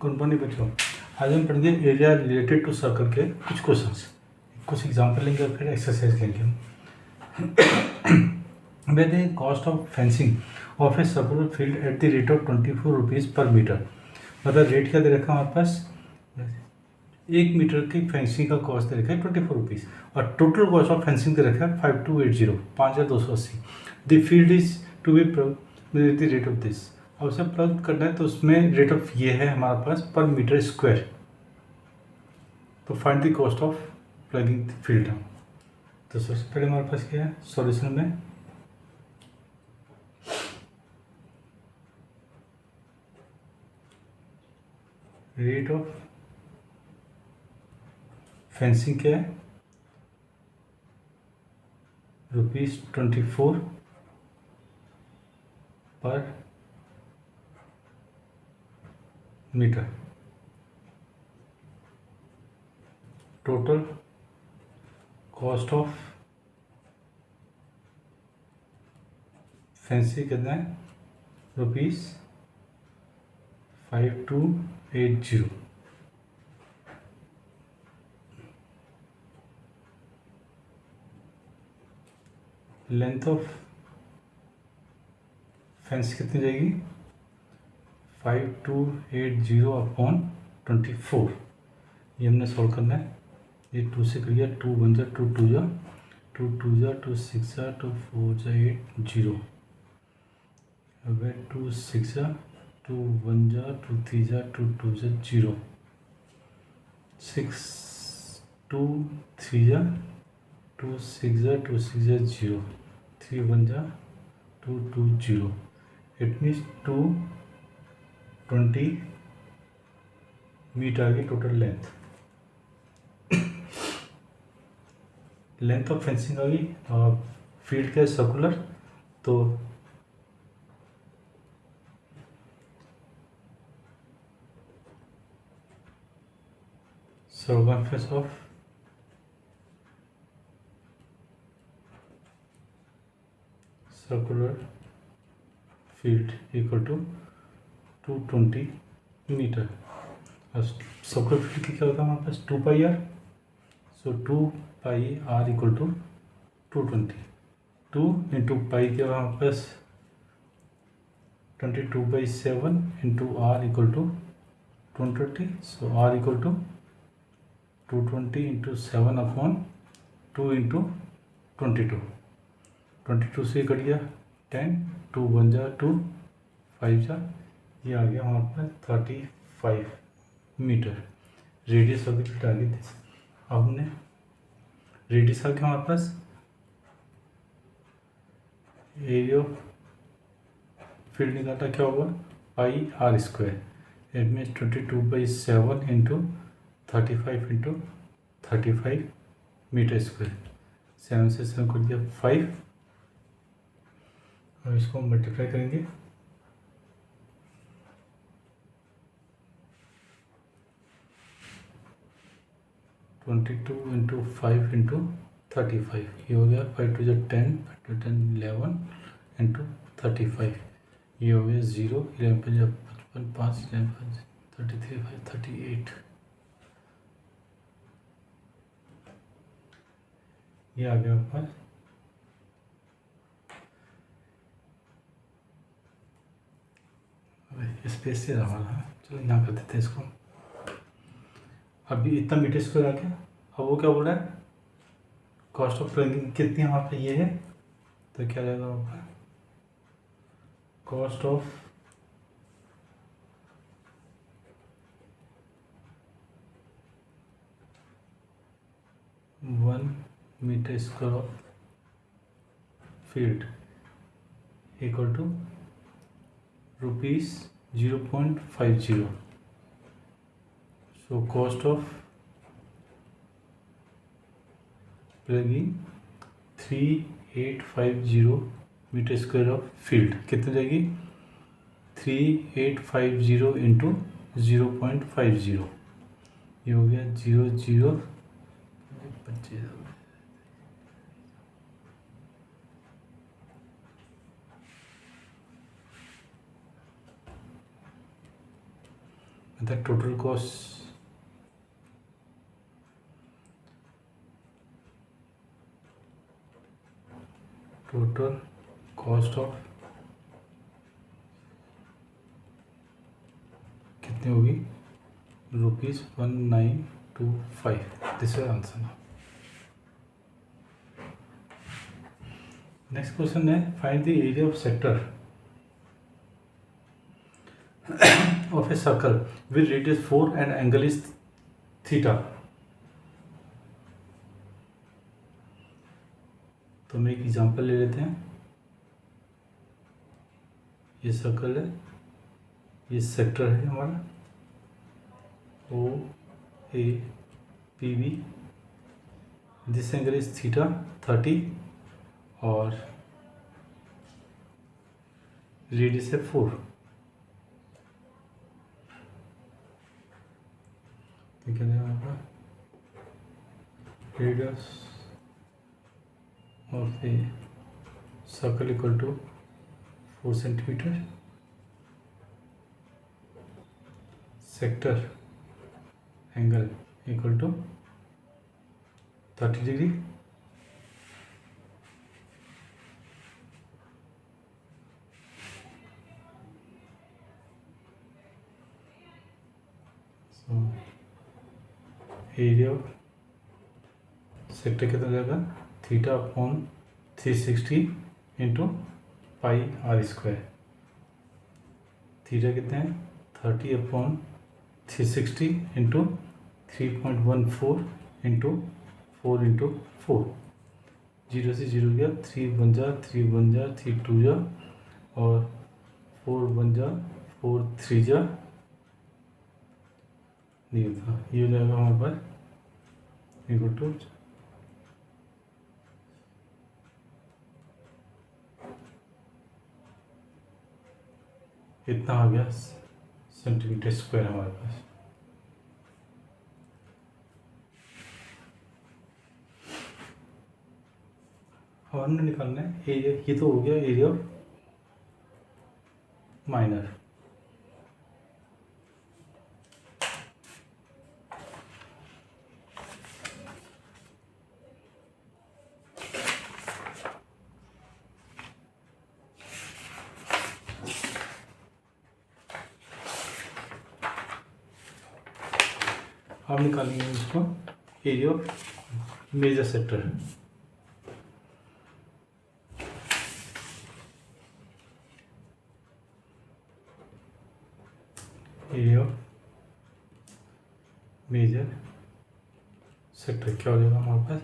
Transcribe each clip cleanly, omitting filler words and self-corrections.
Good morning बच्चों। आज हम पढ़ेंगे एरिया रिलेटेड टू सर्कल के कुछ क्वेश्चंस, कुछ एग्जांपल लेंगे और फिर एक्सरसाइज लेंगे हम। The cost of fencing of a circular field at the rate of 24 rupees per metre. मतलब रेट क्या दे रखा है हमारे पास, 1 मीटर की फेंसिंग का कॉस्ट दे रखा है 24 रुपीज़ और टोटल कॉस्ट ऑफ फेंसिंग दे रखा है 5280 5280। The field is to be the rate of this. अब उसे प्लग करना है तो उसमें रेट ऑफ ये है हमारे पास पर मीटर स्क्वायर। तो find the cost of plugging field. तो सबसे पहले हमारे पास क्या है सॉल्यूशन में, रेट ऑफ फेंसिंग क्या है ₹24 per metre. Total cost of fencing कितना है ₹5280। लेंथ ऑफ फेंस कितनी जाएगी 5280 अपॉन 24। ये हमने सॉल्व करना है। ये 2 से कर लिया, 2 1 जा 2 2 जा 2 2 जा 2 6 जा 2 4 जा 8 0। अब 2 6 जा 2 1 जा 2 3 जा 2 2 जा 0 6 2 3 जा 2 6 जा 2 6 जा 0 3 1 जा 2 2 0। इट मीन्स 220 मीटर की total length. Length of fencing आ गई। फील्ड का सर्कुलर, तो circumference of circular field equal to 220 metre. Circular field की क्या होता है हमारे पास 2 pi R. So 2 pi R equal to 220। 2 into pi क्या हमारे पास 22/7 into R equal to 220। So R equal to 220 into 7 upon 2 into 22। 22 से कट गया 10, 2 1 जा 2 5 जा, ये आ गया हमारे पास 35 metre. Radius of the field आ गई। अब हमने रेडियस आ गया हमारे पास, एरिया ऑफ फील्ड निकालना क्या होगा pi R square. It means 22/7 into 35 into 35 metre square. 7 से 7 कर दिया 5 और इसको मल्टीप्लाई करेंगे 22 इंटू 5 इंटू 35। ये हो गया 5 2 10 5 2 10 11 इंटू 35। ये हो गया 0 11 5 55 5 11 5 33 5 38। ये आ गया ऊपर। स्पेस से रहा है, चलो यहाँ कर देते हैं इसको। अभी इतना मीटर स्क्वायर आ गया। अब वो क्या बोल रहा है कॉस्ट ऑफ प्लगिंग कितनी है वहाँ पे ये है, तो क्या रहेगा वहाँ पर cost of one metre square of field equal to ₹0.50। So cost of plugging 3850 metre square of field कितनी जाएगी 3850 इंटू 0.50। ये हो गया 0 0 25। द टोटल कॉस्ट ऑफ कितनी होगी, ₹1925। This is answer. Next question है find the area of sector of a circle with radius 4 and angle is theta. तो हम एक एग्जांपल ले लेते हैं। ये सर्कल है, ये सेक्टर है हमारा O A P B, this angle is theta 30 और रेडियस है 4। तो क्या देगा आपका radius of a circle equal to 4 centimetre, sector angle equal to 30 degree. So area of sector कितना जाएगा, theta upon 360 into pi R square. Theta कितने हैं 30 अपॉन 360 इंटू 3.14 इंटू 4 इंटू 4, 0 से 0 गया, 3 बन जा, 3 बन जा, 3 2 जा और 4 बन जा, 4 3 जा, नहीं होता। ये हो जाएगा हमारे पास इक्वल टू इतना आ गया सेंटीमीटर स्क्वायर हमारे पास। अब हमने निकालना है एरिया। ये तो हो गया एरिया ऑफ माइनर। अब निकालेंगे इसको area of major sector. Area of major sector क्या हो जाएगा हमारे पास,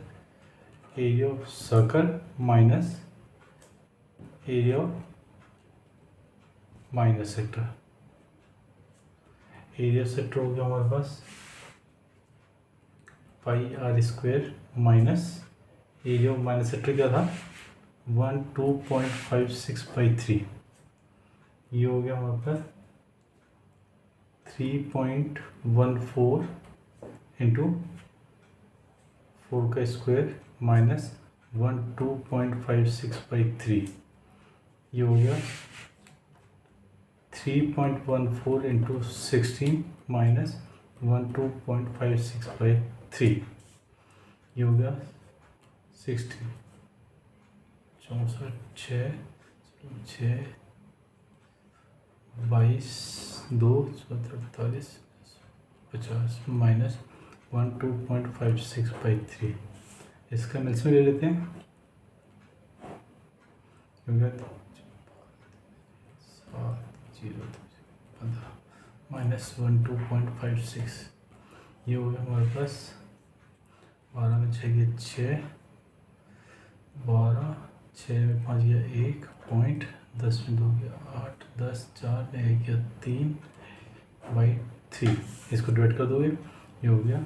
area of circle minus area of minor sector. Area sector हो गया हमारे पास pi R square minus area of minus sector क्या था 12.56/3। ये हो गया हमारे पास 3.14 इंटू 4 का स्क्वायर माइनस 12.56/3। ये हो गया 3.14 इंटू 16 माइनस 12.56/3। ये हो गया 60 64 6 22 2 17 45 50 माइनस 12.56/3। इसका मिल्स में ले लेते हैं। माइनस 12.56। ये हो गया हमारे पास 12 में 6 गया 6 12 6 में 5 गया 1 पॉइंट 10 में 2 गया 8 10 4 में 1 गया 3/3। इसको डिवाइड कर दोगे ये हो गया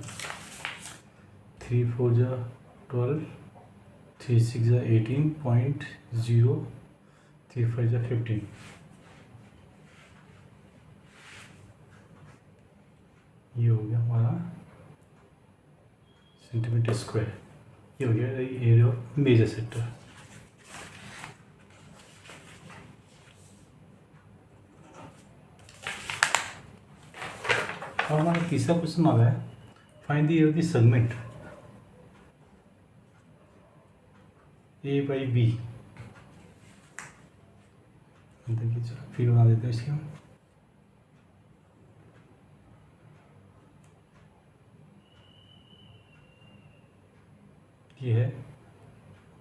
3 4 जा 12 3 6 जा 18.0 3 5 जा 15। ये हो गया हमारा सेंटीमीटर स्क्वायर। ये हो गया एरिया ऑफ मेजर सेक्टर। अब हमारा तीसरा क्वेश्चन आ रहा है, find the area of the segment A by B. देखिए चलो फिर बना देते हैं इसकी हम। ये है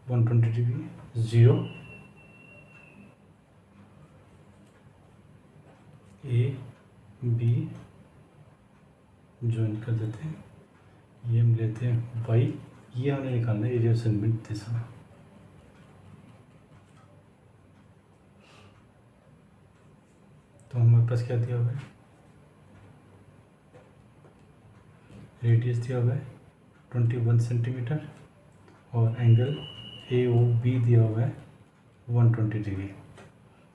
120 डिग्री 0 ए बी ज्वाइन कर देते हैं। ये हम लेते हैं बाई, ये हमने निकालना है एरिया ऑफ सेगमेंट दिशा। तो हमारे पास क्या दिया हुआ है, रेडियस दिया हुआ है 21 सेंटीमीटर और एंगल ए ओ बी दिया हुआ है 120 डिग्री।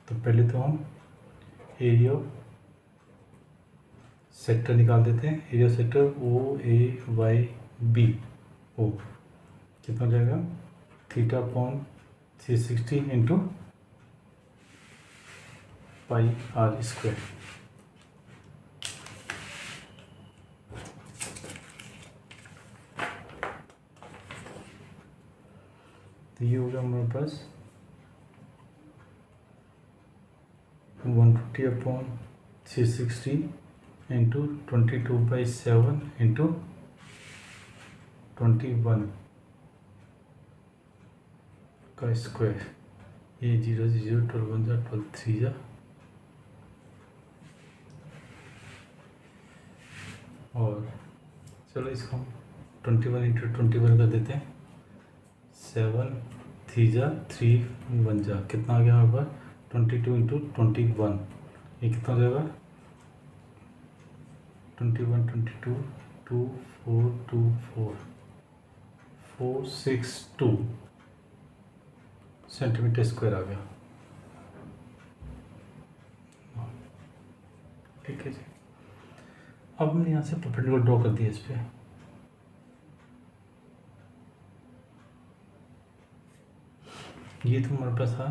तो पहले तो हम एरिया ऑफ सेक्टर निकाल देते हैं। Area of sector O A Y B O कितना हो जाएगा, θ/360 इंटू पाई आर स्क्वायर। तो ये होगा हमारे पास 150/360 इंटू 22/7 इंटू 21 का स्क्वायर। ये 0 0 12 1 12 3 जा, और चलो इसको हम 21 इंटू 21 कर देते हैं। 7 3 जा 3 1 जा, कितना आ गया हमारे पास 22 इंटू 21, ये कितना हो जाएगा 21 22 2 4 2 4 462 सेंटीमीटर स्क्वायर आ गया। ठीक है जी। अब हमने यहाँ से परपेंडिकुलर ड्रॉ कर दिया इस पर। ये तो हमारे पास था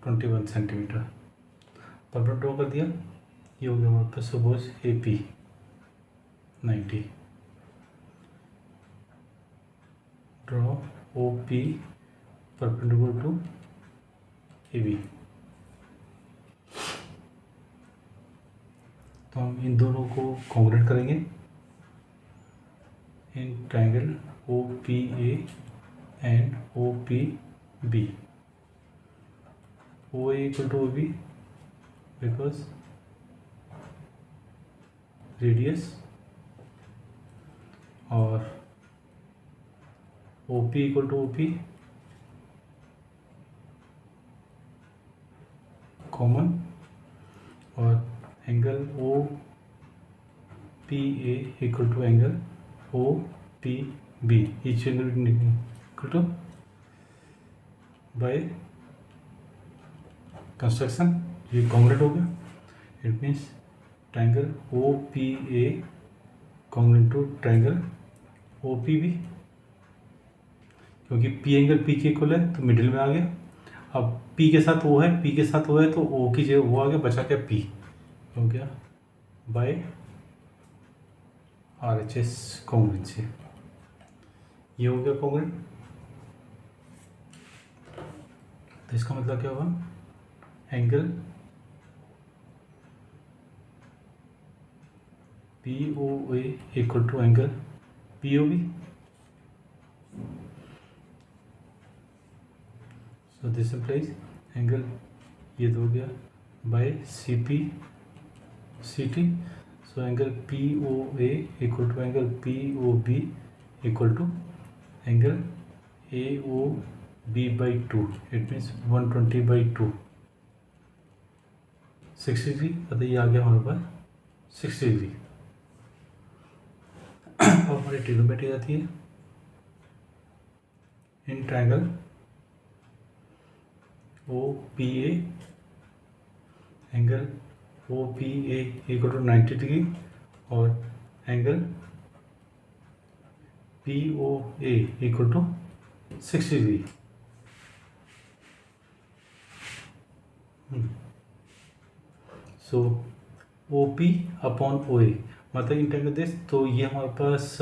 21 सेंटीमीटर, परपेंडिकुलर ड्रॉ कर दिया। ये हो गया हमारे पास suppose A P 90, draw O P perpendicular to A B. तो हम इन दोनों को कॉन्ग्रेट करेंगे in triangle O P A and O P B. O A equal to O B because radius, और O P equal to O P common, और angle O P A equal to angle O P B, each angle equal to by construction ये congruent हो गया। It means triangle O P A congruent to triangle O P B, क्योंकि P angle P के equal है तो middle में आ गया। अब पी के साथ ओ है, पी के साथ ओ है तो ओ की जगह वो आ गया, बचा क्या पी हो गया by R H S congruent से। ये हो गया कॉन्ग्रेंट। तो इसका मतलब क्या होगा, angle P O A equal to angle P O B. So this implies angle ये तो हो गया by C P C T. So angle P O A equal to angle P O B equal to angle A O B by 2। It means 120/2 60 degree. अतः ये आ गया हमारे पास 60 degree. अब हमारी ट्रिग्नोमेट्री आती है in triangle O P A, angle O P A equal to 90 degree और angle P O A equal to 60 degree. So O P upon O A, मतलब इंटेंगल दिस, तो ये हमारे पास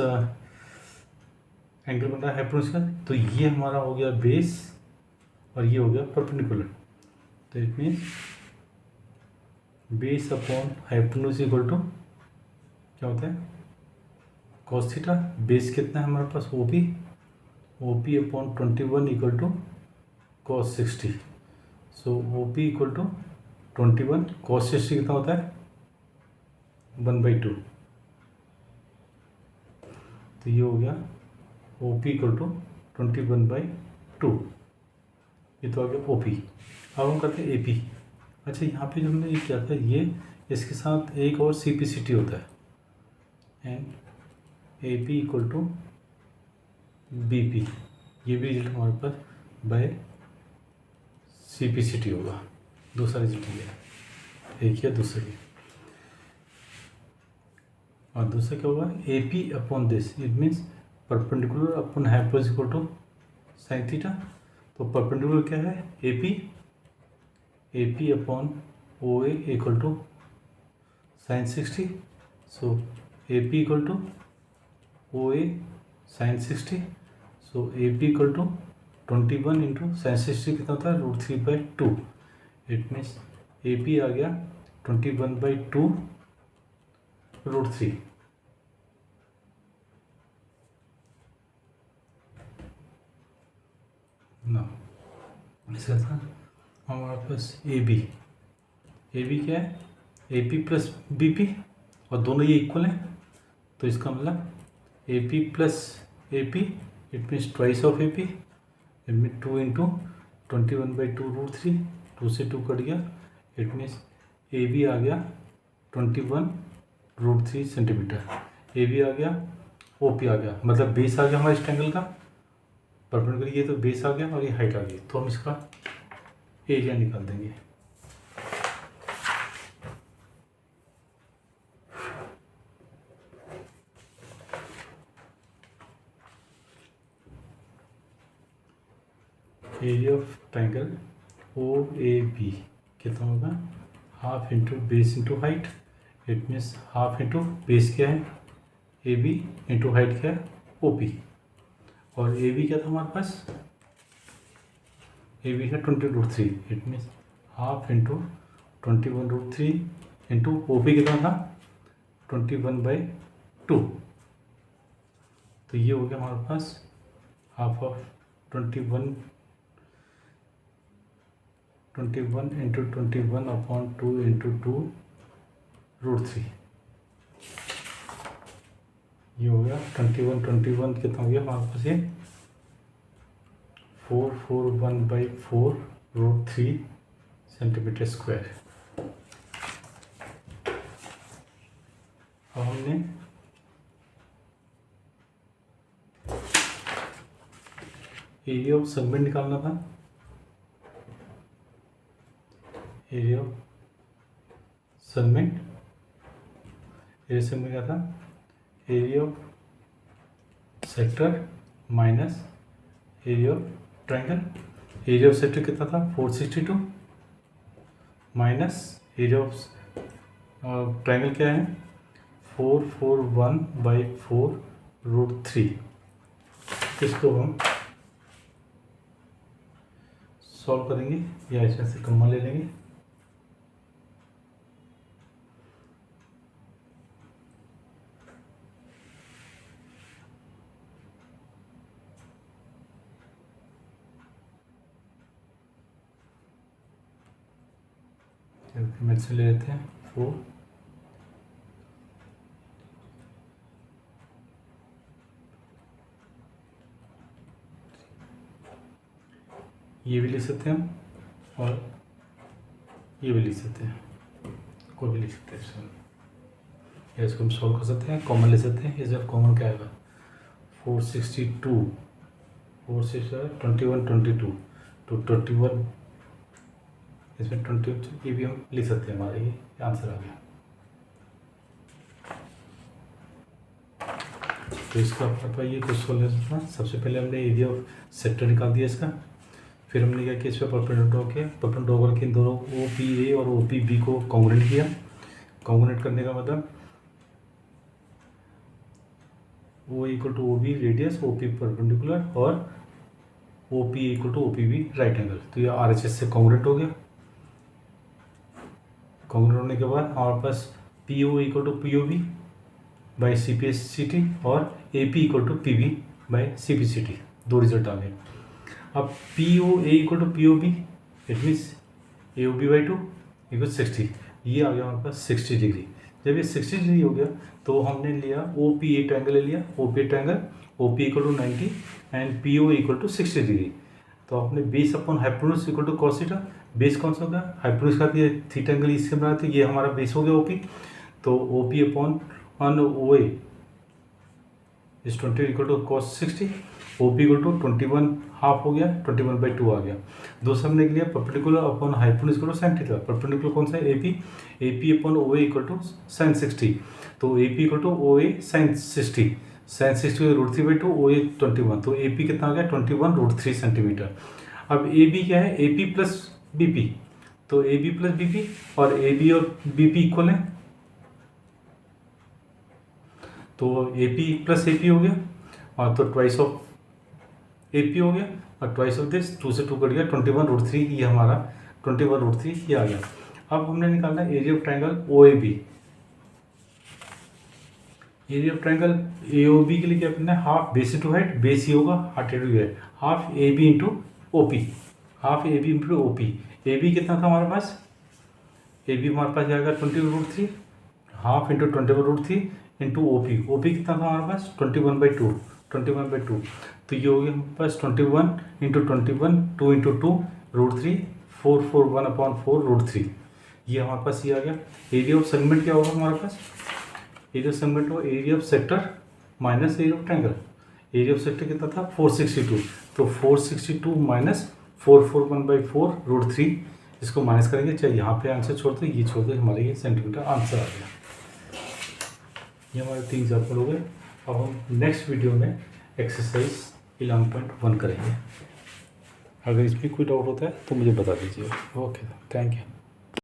एंगल बन रहा है हाइपोटेन्यूज का, तो ये हमारा हो गया बेस और ये हो गया परपेंडिकुलर। तो it means base upon hypotenuse equal to क्या होता है cos थीटा। बेस कितना है हमारे पास O P upon 21 equal to cos 60। So O P equal to 21 cos 60 कितना होता है 1/2। तो ये हो गया ओ पी इक्वल टू 21/2। ये तो आ गया ओ पी। अब हम करते हैं ए पी। अच्छा, यहाँ पे जो हमने ये किया था, ये इसके साथ एक और सी पी सी टी होता है, and A P equal to B P. ये भी रिजल्ट हमारे पास by C P C T होगा। दूसरा रिजल्ट है, एक या दूसरी। और दूसरा क्या होगा A P upon this, it means perpendicular upon hypotenuse equal to sine theta. तो परपेंडिकुलर क्या है A P upon O A equal to sine 60। So A P equal to O A sine 60। So A P equal to 21 into sine 60 कितना होता है √3/2। It means A P आ गया 21/2 √3। ना इसका था हमारे पास ए बी क्या है A P plus B P, और दोनों ये इक्वल हैं। तो इसका मतलब A P plus A P, it means twice of A P. It mean 2 into 21/2 √3। 2 से 2 कट गया। इट मीन्स ए बी आ गया 21 √3 सेंटीमीटर। ए बी आ गया, ओ पी आ गया, मतलब बेस आ गया हमारे इस ट्रायंगल का। परपेंडिकुलर ये तो बेस आ गया और ये हाइट आ गई। तो हम इसका एरिया निकाल देंगे। Area of triangle O A B कितना होगा half into base into height. It means half into base क्या है ए बी इंटू हाइट क्या है ओ पी। और ए बी क्या था हमारे पास ए बी है 20√3। It means half into 21√3 into O P कितना था 21/2। तो ये हो गया हमारे पास हाफ ऑफ 21 इंटू 21/2 इंटू 2√3। ये हो गया 21 कितना हो गया हमारे पास ये 441/4 √3 सेंटीमीटर स्क्वायर। अब हमने एरिया ऑफ सेगमेंट निकालना था। एरिया ऑफ सेगमेंट क्या था area of sector minus area of triangle. Area of sector कितना था 462 माइनस एरिया ऑफ ट्रायंगल क्या है 441/4 √3। इसको हम सॉल्व करेंगे या इसमें से कॉमन ले लेंगे। मेरे से ले लेते हैं 4 ये भी लिख सकते हैं हम और ये भी लिख सकते हैं, कोई भी लिख सकते हैं इसमें, या इसको हम सॉल्व कर सकते हैं कॉमन ले सकते हैं। इसका कॉमन क्या आएगा 462 21 22 तो 21 इसमें 20 ये भी हम लिख सकते हैं। हमारा ये आंसर आ गया। तो इसका अपना ये कुछ सोल्यूशन था। सबसे पहले हमने एरिया ऑफ सेक्टर निकाल दिया इसका, फिर हमने क्या किया इस पर परपेंडिकुलर के इन दोनों ओ पी ए और ओ पी बी को कॉन्ग्रुएंट किया। कॉन्ग्रुएंट करने का मतलब O equal to O B radius, O P perpendicular और O P equal to O P B right angle. तो ये आर एच एस से कॉन्ग्रेंट हो गया। कॉन्ग्रेंट होने के बाद हमारे पास P O equal to P O B by C P S C T और A P equal to P B by C P C T, दो रिजल्ट आ गए। अब P O A equal to P O B, it means A O B by two equal 60, ये आ गया हमारे पास 60 degree. जब ये 60 डिग्री हो गया तो हमने लिया ओ पी ए ट्रायंगल ले लिया, O P triangle, O P equal to 90 and P O equal to 60 degree. तो आपने base upon hypotenuse equal to cos theta, base कौन सा होगा, हाइपोटेन्यूज का ये थीटा एंगल इससे बना, तो ये हमारा बेस हो गया ओ पी। तो O P upon O A is 20 equal to cos 60, O P equal to 21 half हो गया, 21/2 आ गया। दूसरा हमने लिया perpendicular upon hypotenuse equal to sine theta, perpendicular कौन सा है, A P upon O A equal to sine 60, तो A P equal to O A sine 60, sine 60 √3/2, O A 21, तो ए पी कितना आ गया 21√3 सेंटीमीटर। अब ए बी क्या है, A P plus B P, तो A B plus B P, और A B और बी पी इक्वल है, तो A P plus A P हो गया, और तो ट्वाइस ऑफ ए पी हो गया, और ट्वाइस ऑफ दिस 2 से 2 कट गया, 21√3, ये हमारा 21√3 ये आ गया। अब हमने निकालना area of triangle O A B. Area of triangle A O B के लिए क्या करना है, half base into height, base ही होगा, height into height, half A B into O P, half A B into O P. A B कितना था हमारे पास, ए बी हमारे पास जाएगा 20√3, half into 21√3 into O P, O P कितना था हमारे पास 21/2, 21/2, तो ये हो गया हमारे पास 21 इंटू 21, 2 इंटू 2 √3, 441/4 √3, ये हमारे पास ये आ गया। एरिया ऑफ सेगमेंट क्या होगा हमारे पास, एरिया ऑफ सेगमेंट हो area of sector minus area of triangle. Area of sector कितना था 462, तो 462 माइनस 441/4 √3, इसको माइनस करेंगे, चाहे यहाँ पे आंसर छोड़ दो, ये छोड़ दो, हमारे ये सेंटीमीटर आंसर आ गया। ये हमारे 3 एग्जाम्पल हो गए। अब हम नेक्स्ट वीडियो में एक्सरसाइज 11.1 करेंगे। अगर इसमें कोई डाउट होता है तो मुझे बता दीजिए। Okay, thank you.